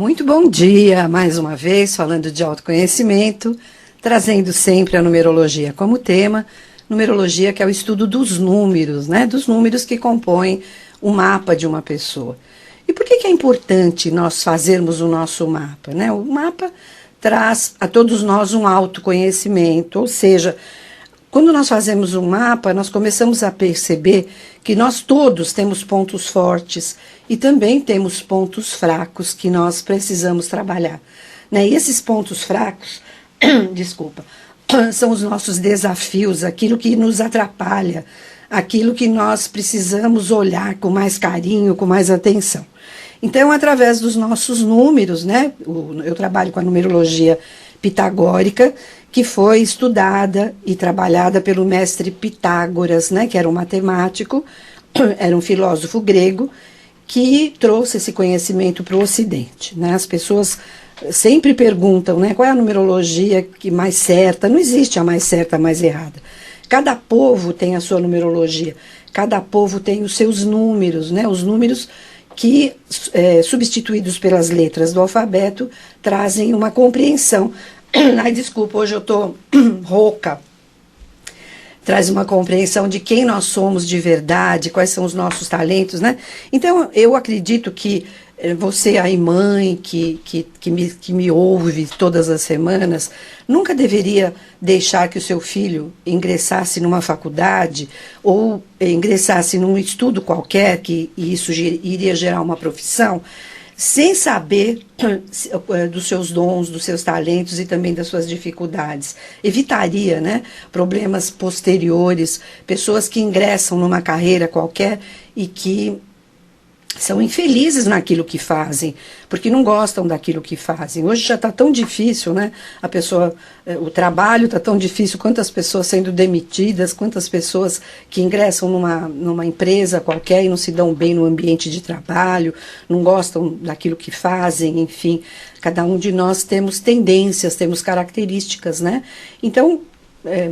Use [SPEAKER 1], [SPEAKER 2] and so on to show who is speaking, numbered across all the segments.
[SPEAKER 1] Muito bom dia, mais uma vez, falando de autoconhecimento, trazendo sempre a numerologia como tema. Numerologia que é o estudo dos números, né? Dos números que compõem o mapa de uma pessoa. E por que é importante nós fazermos o nosso mapa, né? O mapa traz a todos nós um autoconhecimento, ou seja, quando nós fazemos um mapa, nós começamos a perceber que nós todos temos pontos fortes e também temos pontos fracos que nós precisamos trabalhar, né? E esses pontos fracos, desculpa, são os nossos desafios, aquilo que nos atrapalha, aquilo que nós precisamos olhar com mais carinho, com mais atenção. Então, através dos nossos números, né? Eu trabalho com a numerologia pitagórica, que foi estudada e trabalhada pelo mestre Pitágoras, né, que era um matemático, era um filósofo grego, que trouxe esse conhecimento para o Ocidente, né? As pessoas sempre perguntam, né, qual é a numerologia que mais certa? Não existe a mais certa, a mais errada. Cada povo tem a sua numerologia, cada povo tem os seus números, né, os números que, substituídos pelas letras do alfabeto, trazem uma compreensão. Ai, desculpa, hoje eu estou rouca. Traz uma compreensão de quem nós somos de verdade, quais são os nossos talentos, né? Então, eu acredito que você aí, mãe, que me ouve todas as semanas, nunca deveria deixar que o seu filho ingressasse numa faculdade ou ingressasse num estudo qualquer, que isso iria gerar uma profissão, sem saber dos seus dons, dos seus talentos e também das suas dificuldades. Evitaria, né, problemas posteriores, pessoas que ingressam numa carreira qualquer e que são infelizes naquilo que fazem, porque não gostam daquilo que fazem. Hoje já está tão difícil, né? O trabalho está tão difícil, quantas pessoas sendo demitidas, quantas pessoas que ingressam numa empresa qualquer e não se dão bem no ambiente de trabalho, não gostam daquilo que fazem, enfim. Cada um de nós temos tendências, temos características, né? Então,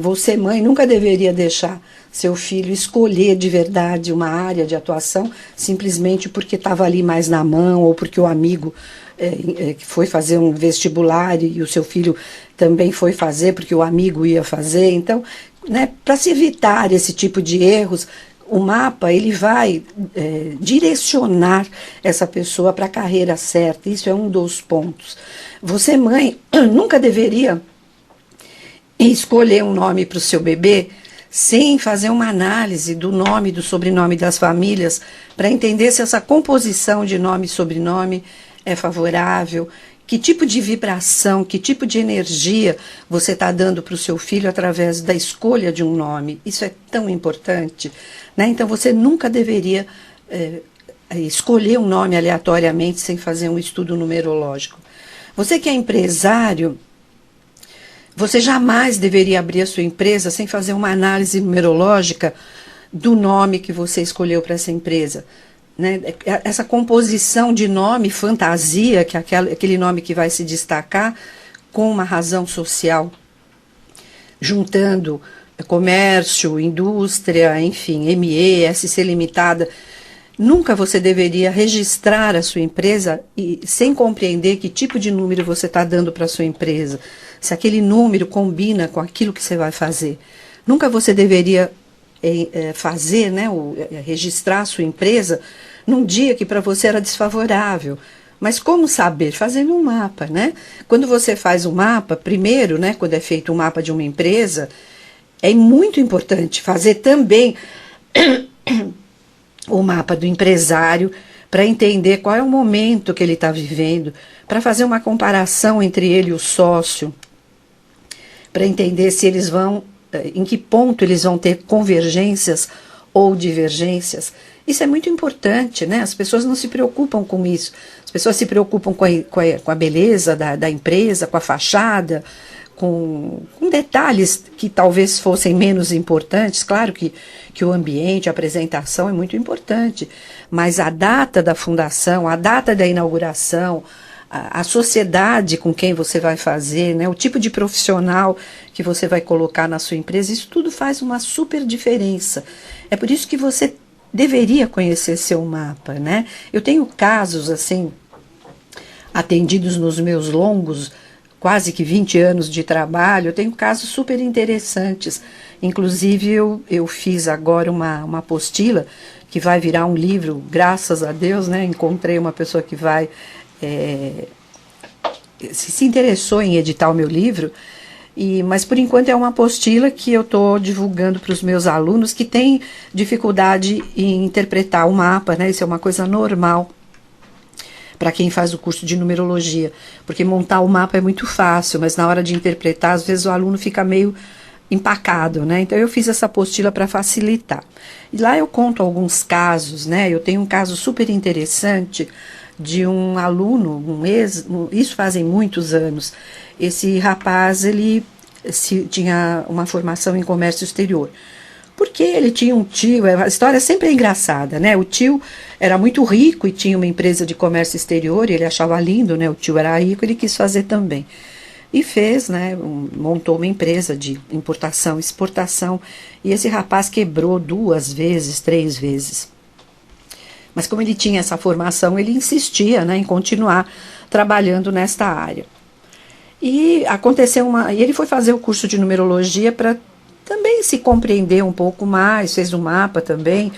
[SPEAKER 1] você, mãe, nunca deveria deixar seu filho escolher de verdade uma área de atuação simplesmente porque estava ali mais na mão ou porque o amigo foi fazer um vestibular e o seu filho também foi fazer porque o amigo ia fazer. Então, né, para se evitar esse tipo de erros, o mapa ele vai direcionar essa pessoa para a carreira certa. Isso é um dos pontos. Você, mãe, nunca deveria escolher um nome para o seu bebê sem fazer uma análise do nome e do sobrenome das famílias para entender se essa composição de nome e sobrenome é favorável, que tipo de vibração, que tipo de energia você está dando para o seu filho através da escolha de um nome. Isso é tão importante, né? Então você nunca deveria escolher um nome aleatoriamente sem fazer um estudo numerológico. Você que é empresário, você jamais deveria abrir a sua empresa sem fazer uma análise numerológica do nome que você escolheu para essa empresa, né? Essa composição de nome, fantasia, que é aquele nome que vai se destacar com uma razão social, juntando comércio, indústria, enfim, ME, SC Limitada. Nunca você deveria registrar a sua empresa sem compreender que tipo de número você está dando para a sua empresa. Se aquele número combina com aquilo que você vai fazer. Nunca você deveria fazer, né, registrar a sua empresa num dia que para você era desfavorável. Mas como saber? Fazendo um mapa, né? Quando você faz um mapa, primeiro, né, quando é feito um mapa de uma empresa, é muito importante fazer também o mapa do empresário para entender qual é o momento que ele está vivendo, para fazer uma comparação entre ele e o sócio, para entender se eles vão, em que ponto eles vão ter convergências ou divergências. Isso é muito importante, né? As pessoas não se preocupam com isso. As pessoas se preocupam com a beleza da empresa, com a fachada, com detalhes que talvez fossem menos importantes. Claro que o ambiente, a apresentação é muito importante, mas a data da fundação, a data da inauguração, a sociedade com quem você vai fazer, né, o tipo de profissional que você vai colocar na sua empresa, isso tudo faz uma super diferença. É por isso que você deveria conhecer seu mapa, né? Eu tenho casos, assim, atendidos nos meus longos, quase que 20 anos de trabalho, eu tenho casos super interessantes. Inclusive, eu fiz agora uma apostila que vai virar um livro, graças a Deus, né? Encontrei uma pessoa que vai se interessou em editar o meu livro, mas por enquanto é uma apostila que eu estou divulgando para os meus alunos que têm dificuldade em interpretar o mapa, né? Isso é uma coisa normal para quem faz o curso de numerologia, porque montar o mapa é muito fácil, mas na hora de interpretar, às vezes o aluno fica meio empacado, né? Então eu fiz essa apostila para facilitar. E lá eu conto alguns casos, né? Eu tenho um caso super interessante de um aluno, isso fazem muitos anos. Esse rapaz, ele tinha uma formação em comércio exterior. Porque ele tinha um tio, a história sempre é engraçada, né? O tio era muito rico e tinha uma empresa de comércio exterior, e ele achava lindo, né? O tio era rico, ele quis fazer também. E fez, né? Montou uma empresa de importação e exportação, e esse rapaz quebrou 2 vezes, 3 vezes. Mas como ele tinha essa formação, ele insistia, né, em continuar trabalhando nesta área. E e ele foi fazer o curso de numerologia para também se compreender um pouco mais, fez um mapa também.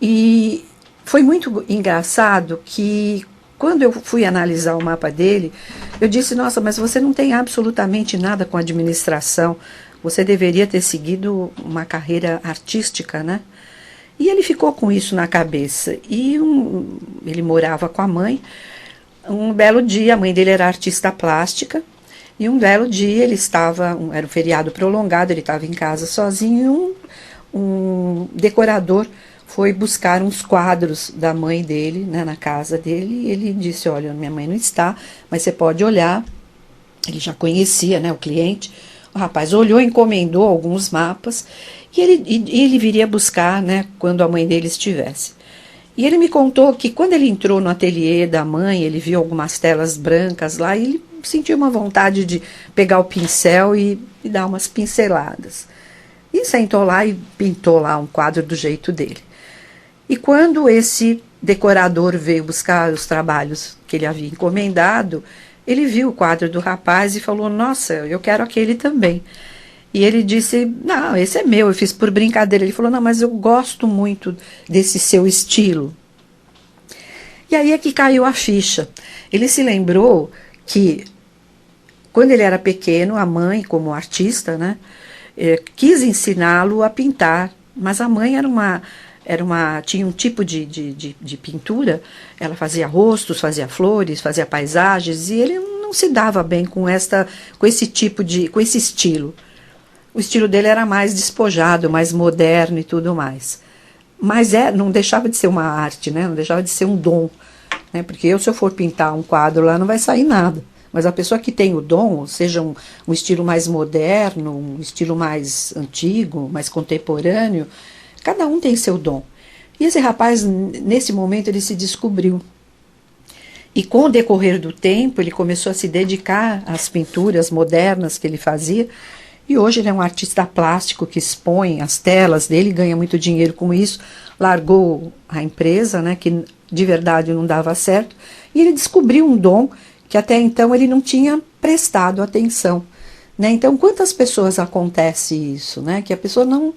[SPEAKER 1] E foi muito engraçado que quando eu fui analisar o mapa dele, eu disse, nossa, mas você não tem absolutamente nada com administração, você deveria ter seguido uma carreira artística, né? E ele ficou com isso na cabeça. Ele morava com a mãe. Um belo dia, a mãe dele era artista plástica, e um belo dia era um feriado prolongado, ele estava em casa sozinho, e um decorador foi buscar uns quadros da mãe dele, né, na casa dele, e ele disse, olha, minha mãe não está, mas você pode olhar. Ele já conhecia, né, o cliente. O rapaz olhou, encomendou alguns mapas, e ele viria buscar, né, quando a mãe dele estivesse. E ele me contou que quando ele entrou no ateliê da mãe, ele viu algumas telas brancas lá, e ele sentiu uma vontade de pegar o pincel e dar umas pinceladas. E sentou lá e pintou lá um quadro do jeito dele. E quando esse decorador veio buscar os trabalhos que ele havia encomendado, ele viu o quadro do rapaz e falou, nossa, eu quero aquele também. E ele disse, não, esse é meu, eu fiz por brincadeira. Ele falou, não, mas eu gosto muito desse seu estilo. E aí é que caiu a ficha. Ele se lembrou que, quando ele era pequeno, a mãe, como artista, né, quis ensiná-lo a pintar, mas a mãe tinha um tipo de pintura, ela fazia rostos, fazia flores, fazia paisagens, e ele não se dava bem com esse estilo. O estilo dele era mais despojado, mais moderno e tudo mais. Mas não deixava de ser uma arte, né? Não deixava de ser um dom, né? Porque se eu for pintar um quadro lá, não vai sair nada. Mas a pessoa que tem o dom, ou seja, um estilo mais moderno, um estilo mais antigo, mais contemporâneo, cada um tem seu dom. E esse rapaz, nesse momento, ele se descobriu. E com o decorrer do tempo, ele começou a se dedicar às pinturas modernas que ele fazia. E hoje ele é um artista plástico que expõe as telas dele, ganha muito dinheiro com isso. Largou a empresa, né, que de verdade não dava certo. E ele descobriu um dom que até então ele não tinha prestado atenção, né? Então, quantas pessoas acontece isso, né? Que a pessoa não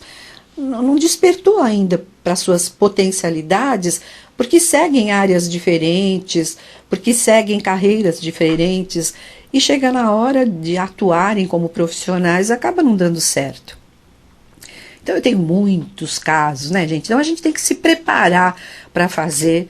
[SPEAKER 1] despertou ainda para suas potencialidades, porque seguem áreas diferentes, porque seguem carreiras diferentes, e chega na hora de atuarem como profissionais, acaba não dando certo. Então eu tenho muitos casos, né, gente? Então a gente tem que se preparar para fazer,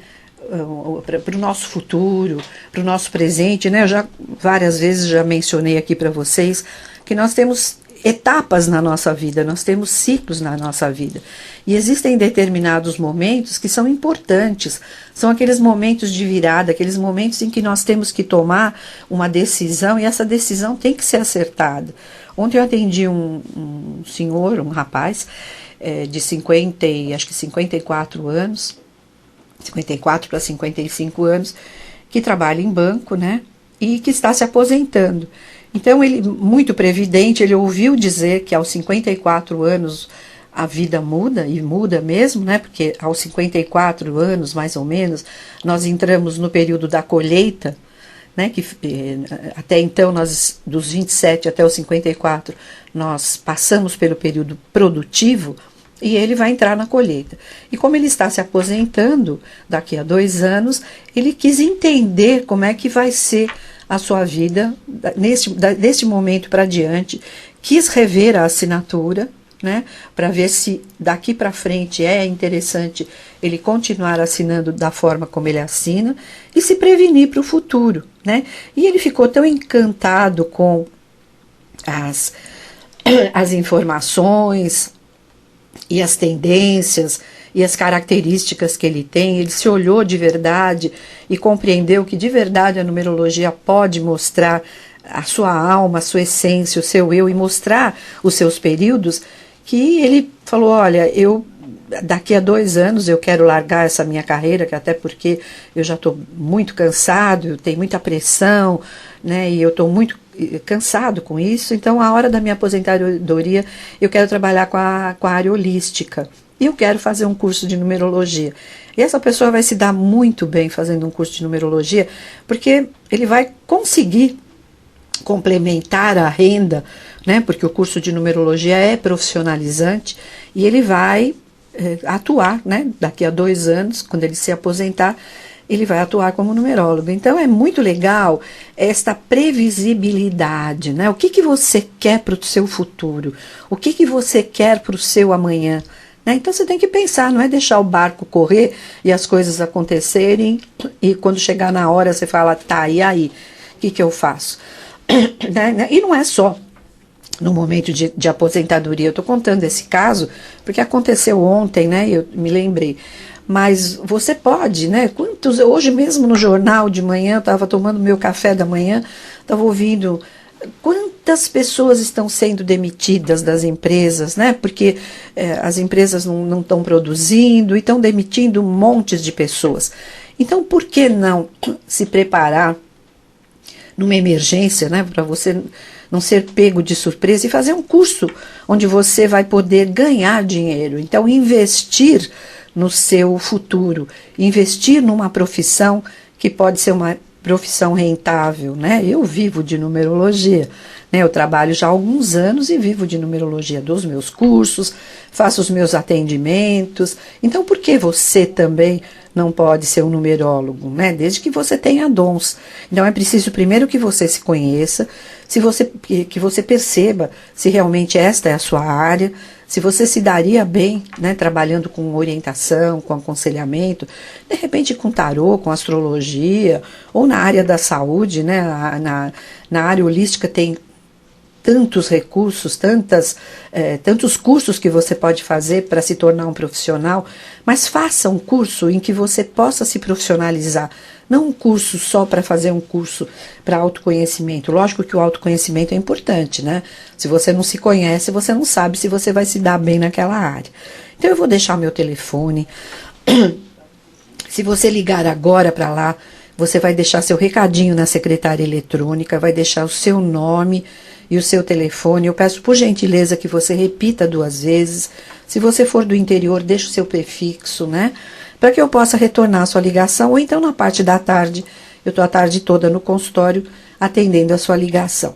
[SPEAKER 1] para o nosso futuro, para o nosso presente, né? Eu já várias vezes já mencionei aqui para vocês que nós temos etapas na nossa vida, nós temos ciclos na nossa vida. E existem determinados momentos que são importantes, são aqueles momentos de virada, aqueles momentos em que nós temos que tomar uma decisão, e essa decisão tem que ser acertada. Ontem eu atendi um senhor, um rapaz, de 54 anos, 54 para 55 anos, que trabalha em banco, né, e que está se aposentando. Então, ele, muito previdente, ele ouviu dizer que aos 54 anos a vida muda, e muda mesmo, né? Porque aos 54 anos, mais ou menos, nós entramos no período da colheita, né, que até então, nós, dos 27 até os 54, nós passamos pelo período produtivo, e ele vai entrar na colheita. E como ele está se aposentando daqui a 2 anos, ele quis entender como é que vai ser a sua vida deste momento para diante, quis rever a assinatura, né, para ver se daqui para frente é interessante ele continuar assinando da forma como ele assina e se prevenir para o futuro, né? E ele ficou tão encantado com as informações e as tendências e as características que ele tem, ele se olhou de verdade e compreendeu que de verdade a numerologia pode mostrar a sua alma, a sua essência, o seu eu, e mostrar os seus períodos, que ele falou, olha, daqui a 2 anos eu quero largar essa minha carreira, que até porque eu já estou muito cansado, eu tenho muita pressão, né, e eu estou muito cansado com isso, então a hora da minha aposentadoria eu quero trabalhar com a área holística, e eu quero fazer um curso de numerologia. E essa pessoa vai se dar muito bem fazendo um curso de numerologia, porque ele vai conseguir complementar a renda, né, porque o curso de numerologia é profissionalizante, e ele vai atuar, né, daqui a 2 anos, quando ele se aposentar, ele vai atuar como numerólogo. Então é muito legal esta previsibilidade, né? O que você quer para o seu futuro? O que você quer para o seu amanhã? Né? Então você tem que pensar, não é deixar o barco correr e as coisas acontecerem e quando chegar na hora você fala, tá, e aí? O que eu faço? E não é só no momento de aposentadoria. Eu estou contando esse caso porque aconteceu ontem, né? Eu me lembrei. Mas você pode, né? Hoje mesmo no jornal de manhã, eu estava tomando meu café da manhã, estava ouvindo quantas pessoas estão sendo demitidas das empresas, né? Porque as empresas não estão produzindo e estão demitindo montes de pessoas. Então, por que não se preparar numa emergência, né? Para você não ser pego de surpresa e fazer um curso onde você vai poder ganhar dinheiro. Então, investir no seu futuro, investir numa profissão que pode ser uma profissão rentável, né? Eu vivo de numerologia, né? Eu trabalho já há alguns anos e vivo de numerologia, dos meus cursos, faço os meus atendimentos. Então, por que você também não pode ser um numerólogo, né? Desde que você tenha dons. Então, é preciso primeiro que você se conheça, que você perceba se realmente esta é a sua área, se você se daria bem, né, trabalhando com orientação, com aconselhamento, de repente com tarô, com astrologia, ou na área da saúde, né, na área holística tem tantos recursos, tantos cursos que você pode fazer para se tornar um profissional, mas faça um curso em que você possa se profissionalizar, não um curso só para fazer um curso para autoconhecimento. Lógico que o autoconhecimento é importante, né? Se você não se conhece, você não sabe se você vai se dar bem naquela área. Então eu vou deixar meu telefone. Se você ligar agora para lá, você vai deixar seu recadinho na secretária eletrônica, vai deixar o seu nome e o seu telefone. Eu peço por gentileza que você repita 2 vezes. Se você for do interior, deixe o seu prefixo, né? Para que eu possa retornar a sua ligação, ou então na parte da tarde, eu estou a tarde toda no consultório atendendo a sua ligação.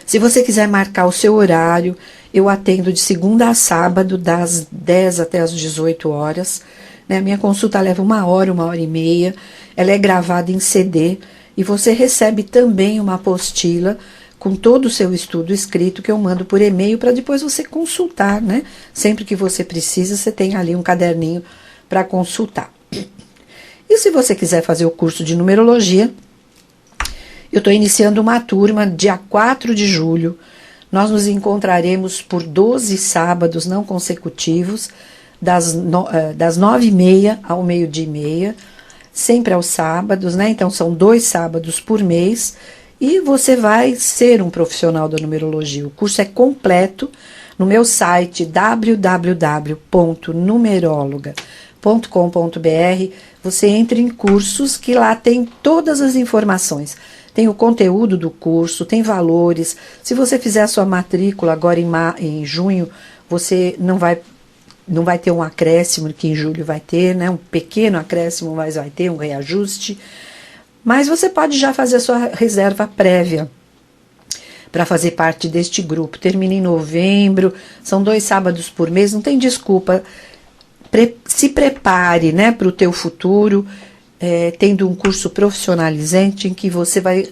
[SPEAKER 1] Se você quiser marcar o seu horário, eu atendo de segunda a sábado, das 10 até as 18 horas. Né? A minha consulta leva 1 hora, 1h30. Ela é gravada em CD e você recebe também uma apostila com todo o seu estudo escrito que eu mando por e-mail para depois você consultar, né? Sempre que você precisa, você tem ali um caderninho para consultar. E se você quiser fazer o curso de numerologia, eu estou iniciando uma turma dia 4 de julho. Nós nos encontraremos por 12 sábados não consecutivos, das 9h30 ao 12h30, sempre aos sábados, né? Então são 2 sábados por mês. E você vai ser um profissional da numerologia. O curso é completo no meu site www.numerologa.com.br. Você entra em cursos que lá tem todas as informações. Tem o conteúdo do curso, tem valores. Se você fizer a sua matrícula agora em junho, você não vai ter um acréscimo que em julho vai ter, né? Um pequeno acréscimo, mas vai ter um reajuste. Mas você pode já fazer a sua reserva prévia para fazer parte deste grupo. Termina em novembro, são 2 sábados por mês, não tem desculpa. Se prepare, né, para o teu futuro, tendo um curso profissionalizante em que você vai...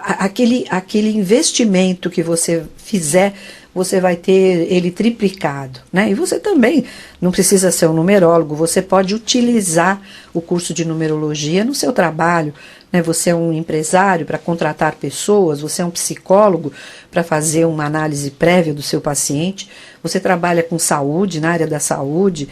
[SPEAKER 1] Aquele investimento que você fizer, você vai ter ele triplicado, né? E você também não precisa ser um numerólogo, você pode utilizar o curso de numerologia no seu trabalho, né? Você é um empresário para contratar pessoas, você é um psicólogo para fazer uma análise prévia do seu paciente, você trabalha com saúde, na área da saúde.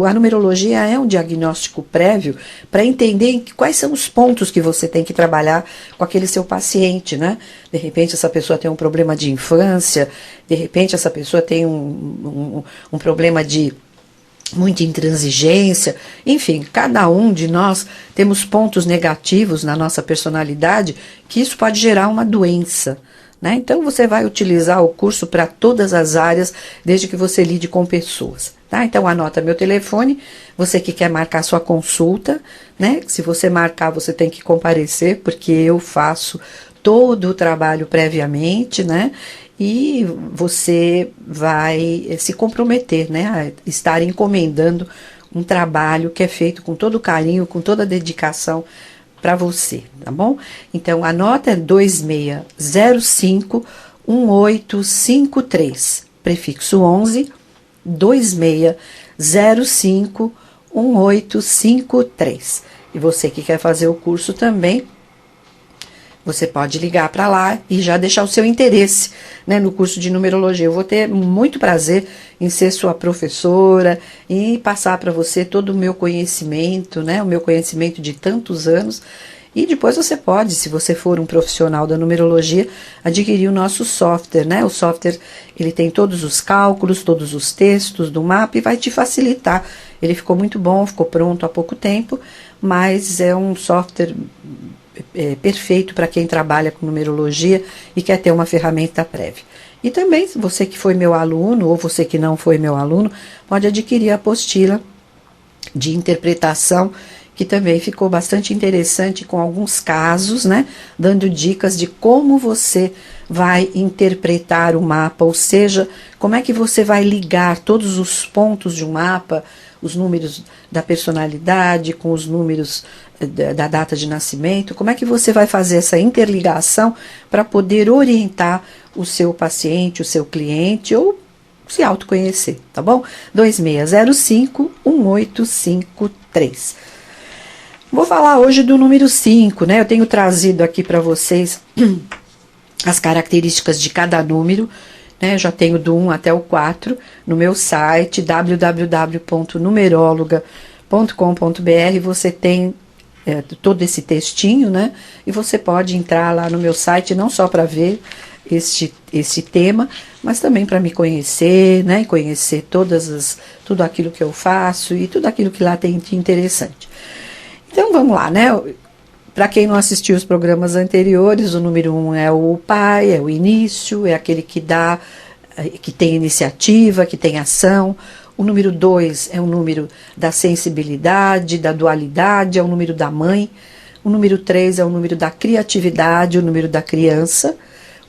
[SPEAKER 1] A numerologia é um diagnóstico prévio para entender quais são os pontos que você tem que trabalhar com aquele seu paciente, né? De repente essa pessoa tem um problema de infância, de repente essa pessoa tem um problema de muita intransigência, enfim, cada um de nós temos pontos negativos na nossa personalidade que isso pode gerar uma doença, né? Então você vai utilizar o curso para todas as áreas, desde que você lide com pessoas. Tá? Então anota meu telefone, você que quer marcar sua consulta, né? Se você marcar, você tem que comparecer, porque eu faço todo o trabalho previamente, né? E você vai se comprometer, né? A estar encomendando um trabalho que é feito com todo carinho, com toda dedicação para você, tá bom? Então anota 2605 1853, prefixo 11 2605 1853. E você que quer fazer o curso também, você pode ligar para lá e já deixar o seu interesse, né, no curso de numerologia. Eu vou ter muito prazer em ser sua professora e passar para você todo o meu conhecimento, né, o meu conhecimento de tantos anos. E depois você pode, se você for um profissional da numerologia, adquirir o nosso software, né? O software, ele tem todos os cálculos, todos os textos do mapa e vai te facilitar. Ele ficou muito bom, ficou pronto há pouco tempo, mas é um software perfeito para quem trabalha com numerologia e quer ter uma ferramenta prévia. E também, você que foi meu aluno ou você que não foi meu aluno, pode adquirir a apostila de interpretação, que também ficou bastante interessante, com alguns casos, né, dando dicas de como você vai interpretar o mapa, ou seja, como é que você vai ligar todos os pontos de um mapa, os números da personalidade com os números da data de nascimento, como é que você vai fazer essa interligação para poder orientar o seu paciente, o seu cliente, ou se autoconhecer, tá bom? 2605 1853. Vou falar hoje do número 5, né? Eu tenho trazido aqui para vocês as características de cada número, né? Eu já tenho do 1 até o 4 no meu site www.numerologa.com.br. Você tem todo esse textinho, né? E você pode entrar lá no meu site não só para ver este tema, mas também para me conhecer, né? Conhecer tudo aquilo que eu faço e tudo aquilo que lá tem de interessante. Então vamos lá, né? Para quem não assistiu os programas anteriores, o número 1 é o pai, é o início, é aquele que dá, que tem iniciativa, que tem ação. O número 2 é o número da sensibilidade, da dualidade, é o número da mãe. O número 3 é o número da criatividade, o número da criança.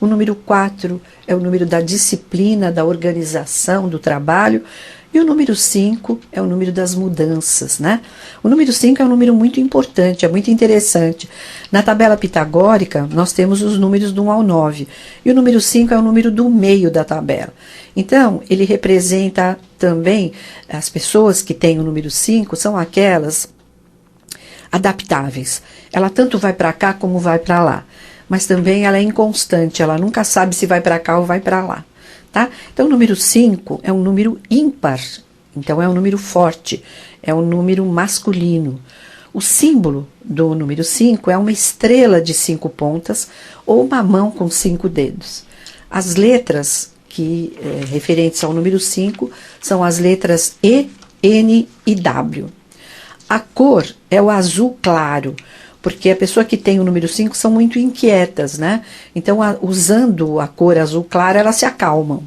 [SPEAKER 1] O número 4 é o número da disciplina, da organização, do trabalho. E o número 5 é o número das mudanças, né? O número 5 é um número muito importante, é muito interessante. Na tabela pitagórica, nós temos os números do 1 ao 9. E o número 5 é o número do meio da tabela. Então, ele representa também, as pessoas que têm o número 5, são aquelas adaptáveis. Ela tanto vai para cá como vai para lá. Mas também ela é inconstante, ela nunca sabe se vai para cá ou vai para lá. Tá? Então, o número 5 é um número ímpar, então é um número forte, é um número masculino. O símbolo do número 5 é uma estrela de 5 pontas ou uma mão com 5 dedos. As letras referentes ao número 5 são as letras E, N e W. A cor é o azul claro, porque a pessoa que tem o número 5 são muito inquietas, né? Então, usando a cor azul clara, elas se acalmam.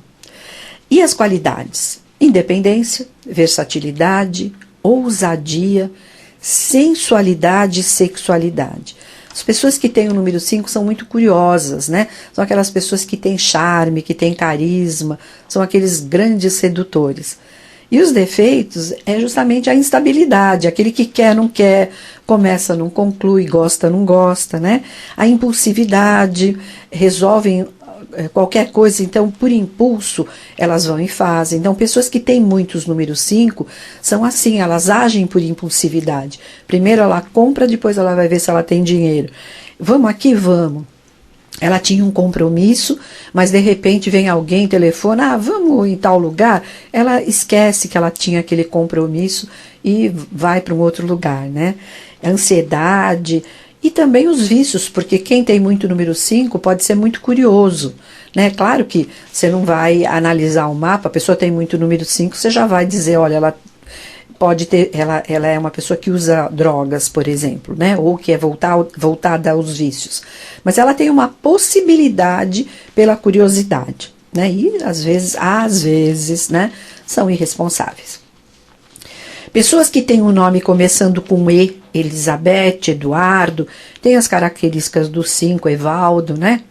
[SPEAKER 1] E as qualidades? Independência, versatilidade, ousadia, sensualidade e sexualidade. As pessoas que têm o número 5 são muito curiosas, né? São aquelas pessoas que têm charme, que têm carisma, são aqueles grandes sedutores. E os defeitos é justamente a instabilidade, aquele que quer, não quer, começa, não conclui, gosta, não gosta, né? A impulsividade, resolvem qualquer coisa, então, por impulso, elas vão e fazem. Então, pessoas que têm muitos números 5 são assim, elas agem por impulsividade. Primeiro ela compra, depois ela vai ver se ela tem dinheiro. Vamos aqui? Vamos. Ela tinha um compromisso, mas de repente vem alguém, telefona, vamos em tal lugar. Ela esquece que ela tinha aquele compromisso e vai para um outro lugar, né? Ansiedade. E também os vícios, porque quem tem muito número 5 pode ser muito curioso, né? Claro que você não vai analisar o mapa, a pessoa tem muito número 5, você já vai dizer, olha, ela pode ter, ela é uma pessoa que usa drogas, por exemplo, né? Ou que é voltada aos vícios. Mas ela tem uma possibilidade pela curiosidade, né? E às vezes, né, são irresponsáveis. Pessoas que têm um nome começando com E, Elizabeth, Eduardo, tem as características do 5, Evaldo, né?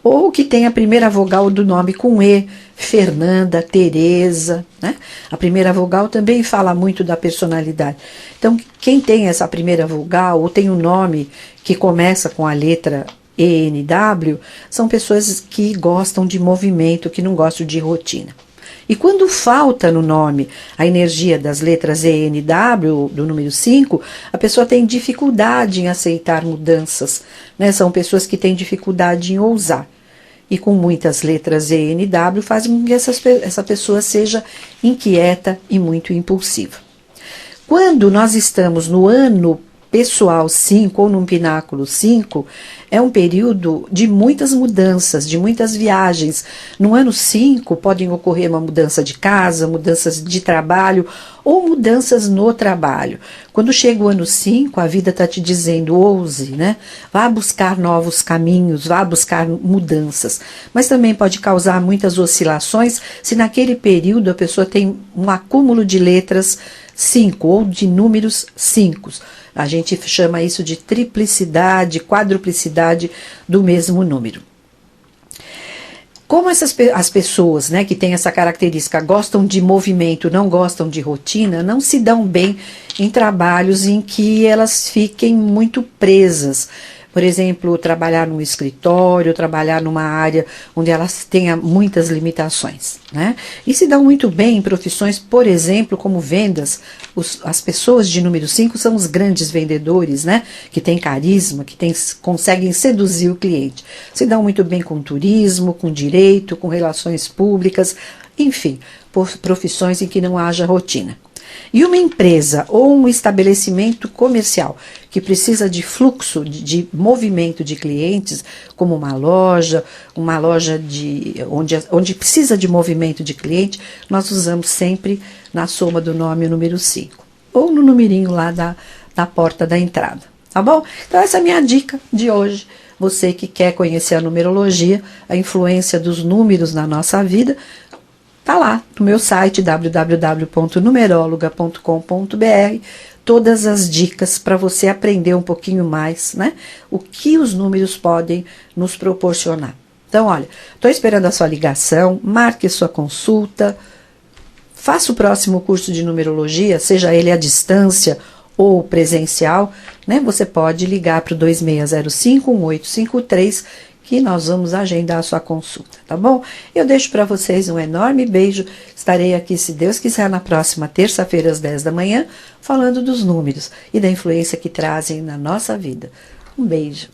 [SPEAKER 1] Ou que tem a primeira vogal do nome com E, Fernanda, Teresa, né? A primeira vogal também fala muito da personalidade. Então, quem tem essa primeira vogal, ou tem um nome que começa com a letra ENW, são pessoas que gostam de movimento, que não gostam de rotina. E quando falta no nome a energia das letras ENW, do número 5, a pessoa tem dificuldade em aceitar mudanças, né? São pessoas que têm dificuldade em ousar. E com muitas letras ENW faz com que essa pessoa seja inquieta e muito impulsiva. Quando nós estamos no ano pessoal 5 ou no pináculo 5, é um período de muitas mudanças, de muitas viagens. No ano 5 podem ocorrer uma mudança de casa, mudanças de trabalho ou mudanças no trabalho. Quando chega o ano 5, a vida está te dizendo, ouse, né? Vá buscar novos caminhos, vá buscar mudanças. Mas também pode causar muitas oscilações se naquele período a pessoa tem um acúmulo de letras 5 ou de números 5. A gente chama isso de triplicidade, quadruplicidade do mesmo número. Como as pessoas, né, que têm essa característica gostam de movimento, não gostam de rotina, não se dão bem em trabalhos em que elas fiquem muito presas. Por exemplo, trabalhar num escritório, trabalhar numa área onde elas tenham muitas limitações, né? E se dão muito bem em profissões, por exemplo, como vendas. As pessoas de número 5 são os grandes vendedores, né? Que têm carisma, que conseguem seduzir o cliente. Se dão muito bem com turismo, com direito, com relações públicas, enfim, profissões em que não haja rotina. E uma empresa ou um estabelecimento comercial que precisa de fluxo, de movimento de clientes, como uma loja onde precisa de movimento de cliente, nós usamos sempre na soma do nome o número 5. Ou no numerinho lá da porta da entrada, tá bom? Então essa é a minha dica de hoje. Você que quer conhecer a numerologia, a influência dos números na nossa vida, tá lá no meu site www.numerologa.com.br, todas as dicas para você aprender um pouquinho mais, né? O que os números podem nos proporcionar. Então, olha, estou esperando a sua ligação, marque sua consulta, faça o próximo curso de numerologia, seja ele à distância ou presencial, né? Você pode ligar para o 2605-1853, que nós vamos agendar a sua consulta, tá bom? Eu deixo para vocês um enorme beijo. Estarei aqui, se Deus quiser, na próxima terça-feira, às 10 da manhã, falando dos números e da influência que trazem na nossa vida. Um beijo.